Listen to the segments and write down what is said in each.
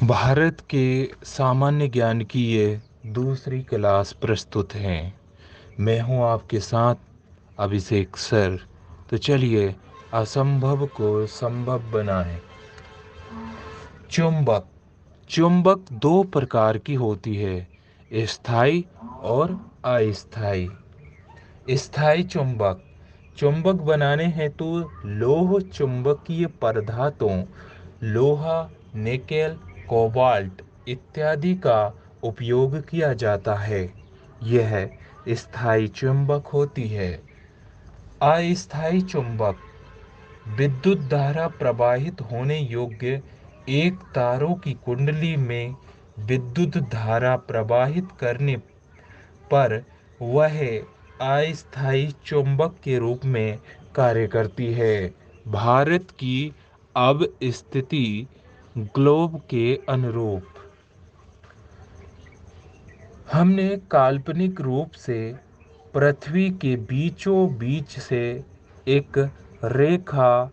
भारत के सामान्य ज्ञान की ये दूसरी क्लास प्रस्तुत है। मैं हूं आपके साथ अभिषेक सर। तो चलिए असंभव को संभव बनाएं। चुंबक। चुंबक दो प्रकार की होती है, स्थायी और अस्थायी। स्थायी चुंबक। चुंबक बनाने हेतु लौह चुंबकीय पदार्थों लोहा, निकेल, कोबाल्ट इत्यादि का उपयोग किया जाता है। यह स्थायी चुंबक होती है। अस्थायी चुंबक। विद्युत धारा प्रवाहित होने योग्य एक तारों की कुंडली में विद्युत धारा प्रवाहित करने पर वह अस्थायी चुंबक के रूप में कार्य करती है। भारत की अब स्थिति ग्लोब के अनुरूप। हमने काल्पनिक रूप से पृथ्वी के बीचों बीच से एक रेखा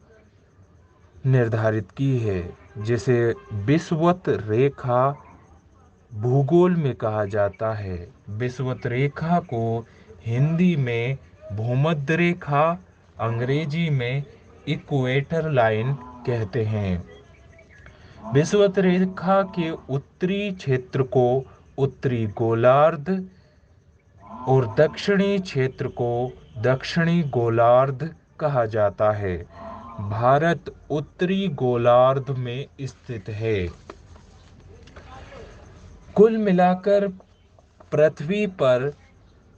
निर्धारित की है, जिसे विषुवत रेखा भूगोल में कहा जाता है। विषुवत रेखा को हिंदी में भूमध्य रेखा, अंग्रेजी में इक्वेटर लाइन कहते हैं। विषुवत रेखा के उत्तरी क्षेत्र को उत्तरी गोलार्ध और दक्षिणी क्षेत्र को दक्षिणी गोलार्ध कहा जाता है। भारत उत्तरी गोलार्ध में स्थित है। कुल मिलाकर पृथ्वी पर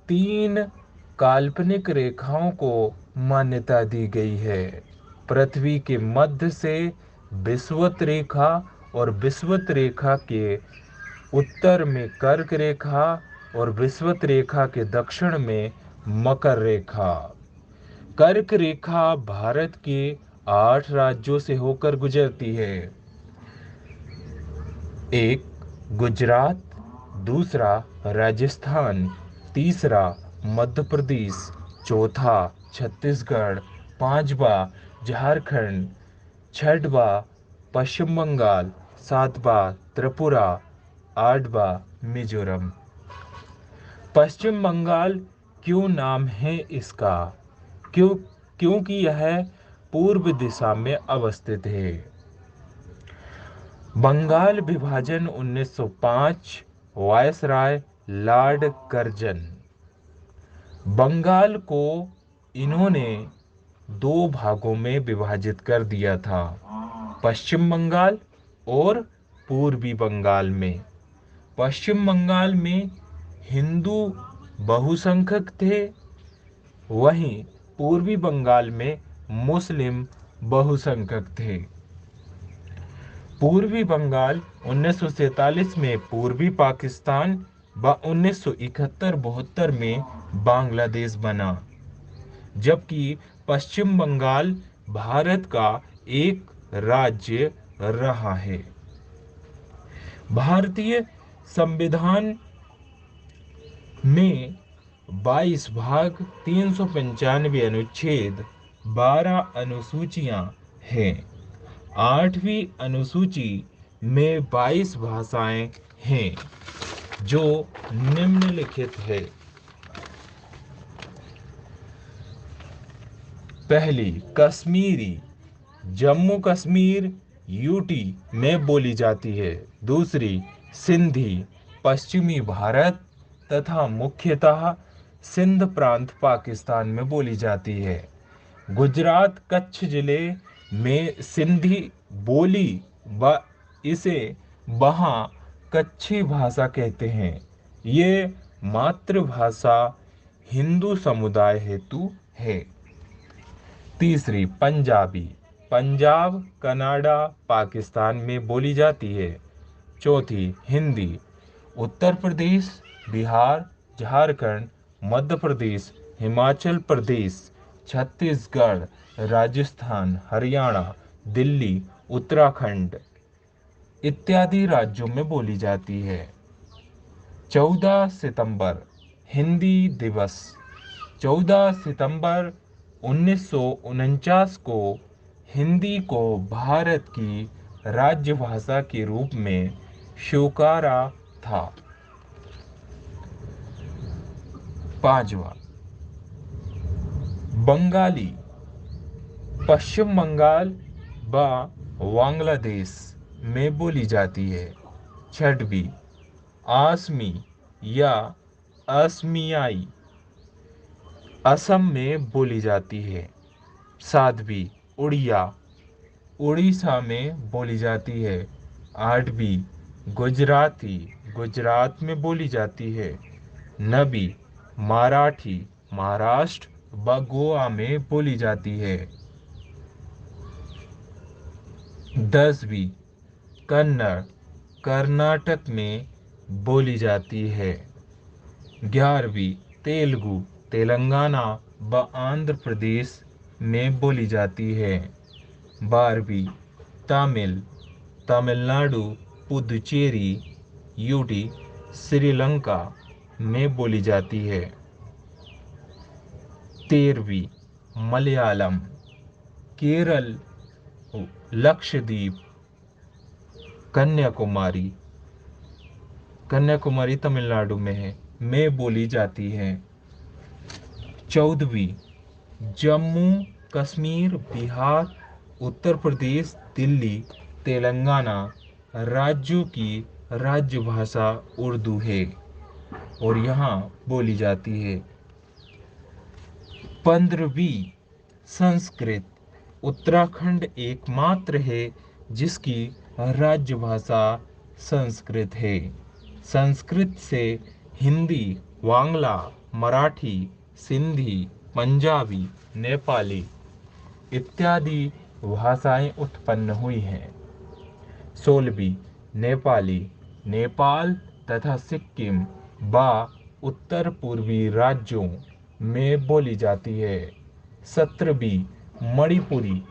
3 काल्पनिक रेखाओं को मान्यता दी गई है। पृथ्वी के मध्य से विषुवत रेखा और विषुवत रेखा के उत्तर में कर्क रेखा और विषुवत रेखा के दक्षिण में मकर रेखा। कर्क रेखा भारत के 8 राज्यों से होकर गुजरती है। एक गुजरात, दूसरा राजस्थान, तीसरा मध्य प्रदेश, चौथा छत्तीसगढ़, पांचवा झारखंड, छठवा पश्चिम बंगाल, सातवां त्रिपुरा, आठवां मिजोरम। पश्चिम बंगाल क्यों नाम है इसका? क्योंकि यह पूर्व दिशा में अवस्थित है। बंगाल विभाजन 1905, वायसराय लॉर्ड कर्जन। बंगाल को इन्होंने 2 भागों में विभाजित कर दिया था, पश्चिम बंगाल और पूर्वी बंगाल में। पश्चिम बंगाल में हिंदू बहुसंख्यक थे, वहीं पूर्वी बंगाल में मुस्लिम बहुसंख्यक थे। पूर्वी बंगाल 1947 में पूर्वी पाकिस्तान व 1971-72 में बांग्लादेश बना, जबकि पश्चिम बंगाल भारत का एक राज्य रहा है। भारतीय संविधान में 22 भाग 395 अनुच्छेद 12 अनुसूचियां हैं। 8वीं अनुसूची में 22 भाषाएं हैं, जो निम्नलिखित है। पहली कश्मीरी, जम्मू कश्मीर यूटी में बोली जाती है। दूसरी सिंधी, पश्चिमी भारत तथा मुख्यतः सिंध प्रांत पाकिस्तान में बोली जाती है। गुजरात कच्छ जिले में सिंधी बोली व इसे वहाँ कच्छी भाषा कहते हैं। ये मातृभाषा हिंदू समुदाय हेतु है। तीसरी पंजाबी, पंजाब कनाडा पाकिस्तान में बोली जाती है। चौथी हिंदी, उत्तर प्रदेश, बिहार, झारखंड, मध्य प्रदेश, हिमाचल प्रदेश, छत्तीसगढ़, राजस्थान, हरियाणा, दिल्ली, उत्तराखंड इत्यादि राज्यों में बोली जाती है। 14 सितंबर हिंदी दिवस। 14 सितंबर 1949 को हिंदी को भारत की राज्य भाषा के रूप में स्वीकारा था। 5वां, बंगाली पश्चिम बंगाल व बांग्लादेश में बोली जाती है। 6वीं, आसमी या असमियाई असम में बोली जाती है। 7वीं, उड़िया उड़ीसा में बोली जाती है। 8वीं, गुजराती गुजरात में बोली जाती है। 9वीं, मराठी महाराष्ट्र व गोवा में बोली जाती है। 10वीं, कन्नड़ कर्नाटक में बोली जाती है। 11वीं, तेलुगु तेलंगाना व आंध्र प्रदेश में बोली जाती है। 12वीं, तमिल तमिलनाडु पुदुचेरी यूटी श्रीलंका में बोली जाती है। 13वीं, मलयालम केरल लक्षद्वीप कन्याकुमारी कन्याकुमारी तमिलनाडु में बोली जाती है। 14वीं, जम्मू कश्मीर बिहार उत्तर प्रदेश दिल्ली तेलंगाना राज्यों की राज्य भाषा उर्दू है और यहाँ बोली जाती है। 15वीं, संस्कृत उत्तराखंड एकमात्र है जिसकी राज्य भाषा संस्कृत है। संस्कृत से हिंदी बांग्ला मराठी सिंधी पंजाबी नेपाली इत्यादि भाषाएं उत्पन्न हुई हैं। 16वीं, नेपाली नेपाल तथा सिक्किम व उत्तर पूर्वी राज्यों में बोली जाती है। 17वीं, मणिपुरी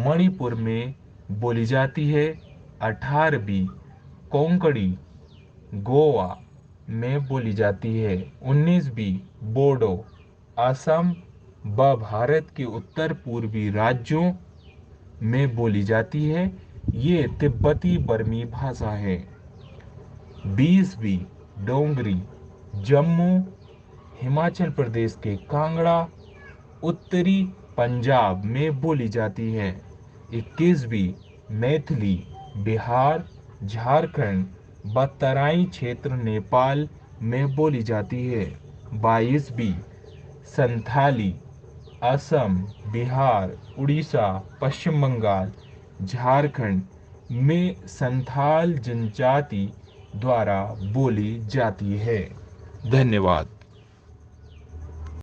मणिपुर में बोली जाती है। 18वीं, कोंकणी गोवा में बोली जाती है। 19वीं, बोडो असम व भारत के उत्तर पूर्वी राज्यों में बोली जाती है। ये तिब्बती बर्मी भाषा है। 20वीं, डोगरी जम्मू हिमाचल प्रदेश के कांगड़ा उत्तरी पंजाब में बोली जाती है। 21वीं, मैथिली बिहार झारखंड व तराई क्षेत्र नेपाल में बोली जाती है। 22वीं, संथाली असम बिहार उड़ीसा पश्चिम बंगाल झारखंड में संथाल जनजाति द्वारा बोली जाती है। धन्यवाद।